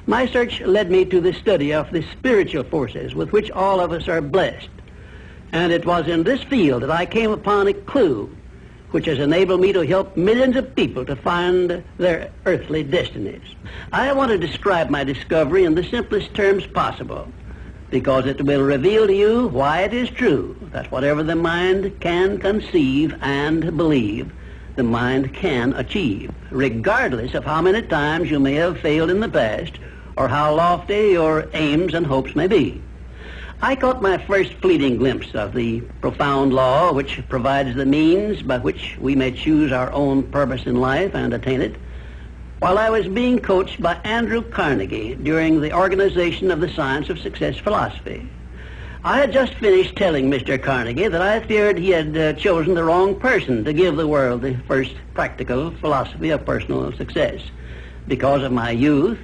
My search led me to the study of the spiritual forces with which all of us are blessed. And it was in this field that I came upon a clue which has enabled me to help millions of people to find their earthly destinies. I want to describe my discovery in the simplest terms possible, because it will reveal to you why it is true that whatever the mind can conceive and believe, the mind can achieve, regardless of how many times you may have failed in the past or how lofty your aims and hopes may be. I caught my first fleeting glimpse of the profound law which provides the means by which we may choose our own purpose in life and attain it while I was being coached by Andrew Carnegie during the organization of the Science of Success philosophy. I had just finished telling Mr. Carnegie that I feared he had chosen the wrong person to give the world the first practical philosophy of personal success because of my youth,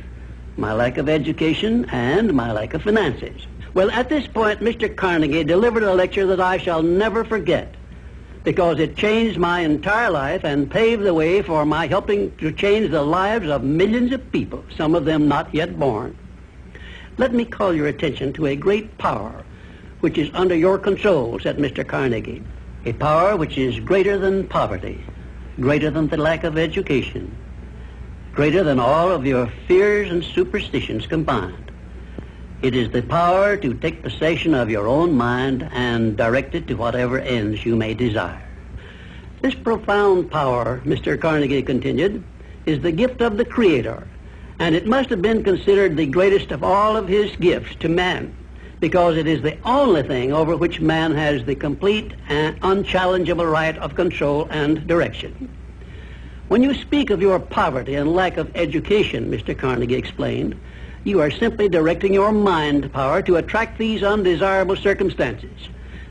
my lack of education, and my lack of finances. Well, at this point, Mr. Carnegie delivered a lecture that I shall never forget because it changed my entire life and paved the way for my helping to change the lives of millions of people, some of them not yet born. Let me call your attention to a great power which is under your control, said Mr. Carnegie, a power which is greater than poverty, greater than the lack of education, greater than all of your fears and superstitions combined. It is the power to take possession of your own mind and direct it to whatever ends you may desire. This profound power, Mr. Carnegie continued, is the gift of the Creator, and it must have been considered the greatest of all of his gifts to man, because it is the only thing over which man has the complete and unchallengeable right of control and direction. When you speak of your poverty and lack of education, Mr. Carnegie explained, you are simply directing your mind power to attract these undesirable circumstances,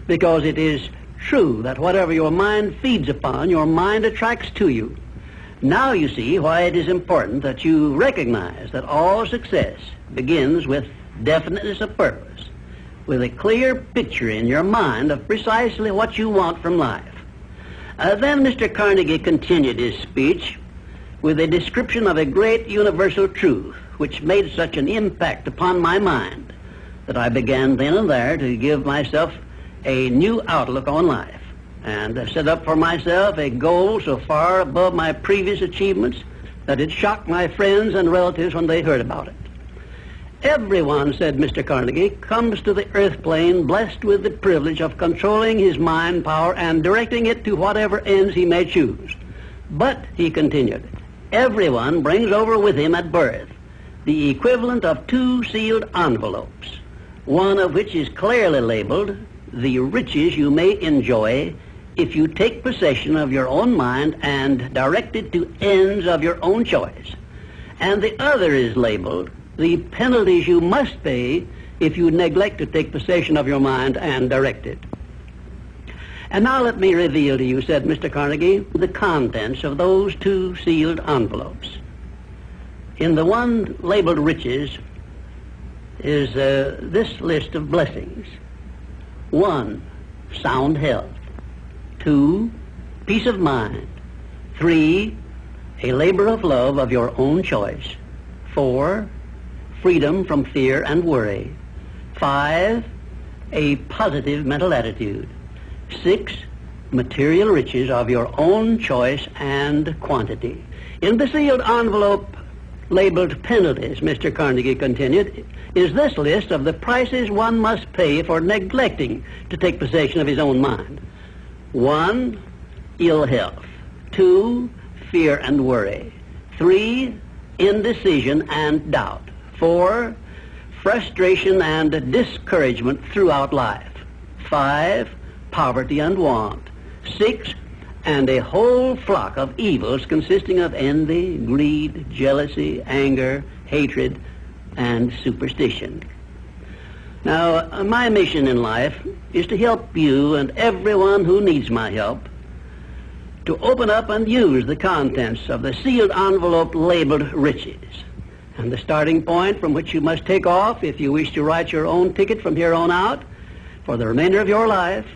because it is true that whatever your mind feeds upon, your mind attracts to you. Now you see why it is important that you recognize that all success begins with definiteness of purpose, with a clear picture in your mind of precisely what you want from life. Then Mr. Carnegie continued his speech with a description of a great universal truth which made such an impact upon my mind that I began then and there to give myself a new outlook on life and set up for myself a goal so far above my previous achievements that it shocked my friends and relatives when they heard about it. Everyone, said Mr. Carnegie, comes to the earth plane blessed with the privilege of controlling his mind power and directing it to whatever ends he may choose. But, he continued, everyone brings over with him at birth the equivalent of 2 sealed envelopes, one of which is clearly labeled, the riches you may enjoy if you take possession of your own mind and direct it to ends of your own choice. And the other is labeled, the penalties you must pay if you neglect to take possession of your mind and direct it. And now let me reveal to you, said Mr. Carnegie, the contents of those 2 sealed envelopes. In the one labeled riches is this list of blessings. 1, sound health. 2, peace of mind. 3, a labor of love of your own choice. 4, freedom from fear and worry. 5, a positive mental attitude. 6, material riches of your own choice and quantity. In the sealed envelope labeled penalties, Mr. Carnegie continued, is this list of the prices one must pay for neglecting to take possession of his own mind. 1, ill health. 2, fear and worry. 3, indecision and doubt. 4, frustration and discouragement throughout life. 5, poverty and want. 6, and a whole flock of evils consisting of envy, greed, jealousy, anger, hatred, and superstition. Now, my mission in life is to help you and everyone who needs my help to open up and use the contents of the sealed envelope labeled riches. And the starting point from which you must take off if you wish to write your own ticket from here on out for the remainder of your life,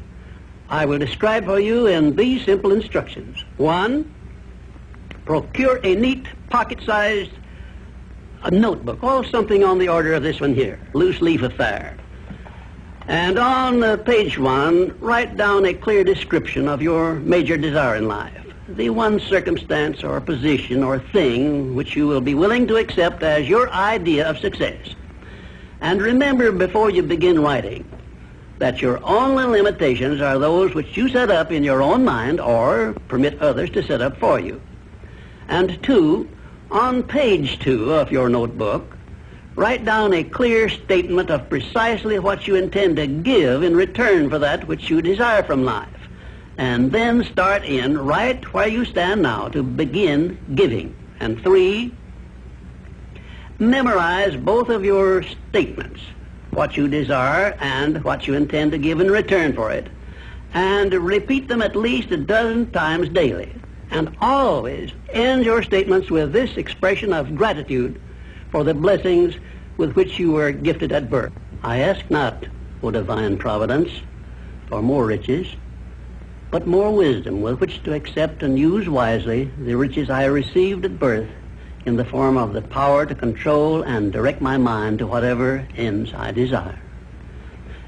I will describe for you in these simple instructions. 1, procure a neat pocket-sized a notebook, or something on the order of this one here, loose leaf affair. And on page 1, write down a clear description of your major desire in life, the one circumstance or position or thing which you will be willing to accept as your idea of success. And remember before you begin writing that your only limitations are those which you set up in your own mind or permit others to set up for you. And 2, on page 2 of your notebook, write down a clear statement of precisely what you intend to give in return for that which you desire from life. And then start in right where you stand now to begin giving. And 3, memorize both of your statements, what you desire and what you intend to give in return for it, and repeat them at least a dozen times daily. And always end your statements with this expression of gratitude for the blessings with which you were gifted at birth. I ask not, O divine providence, for more riches, but more wisdom with which to accept and use wisely the riches I received at birth in the form of the power to control and direct my mind to whatever ends I desire.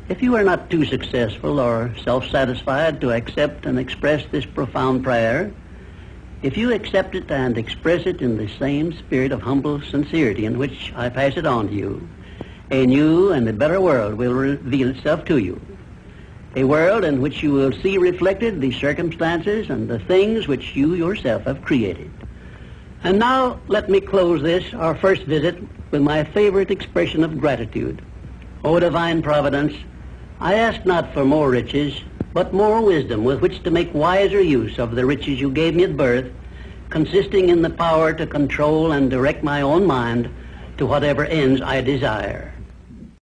If you are not too successful or self-satisfied to accept and express this profound prayer, if you accept it and express it in the same spirit of humble sincerity in which I pass it on to you, a new and a better world will reveal itself to you. A world in which you will see reflected the circumstances and the things which you yourself have created. And now let me close this, our first visit, with my favorite expression of gratitude. O divine providence, I ask not for more riches, but more wisdom with which to make wiser use of the riches you gave me at birth, consisting in the power to control and direct my own mind to whatever ends I desire.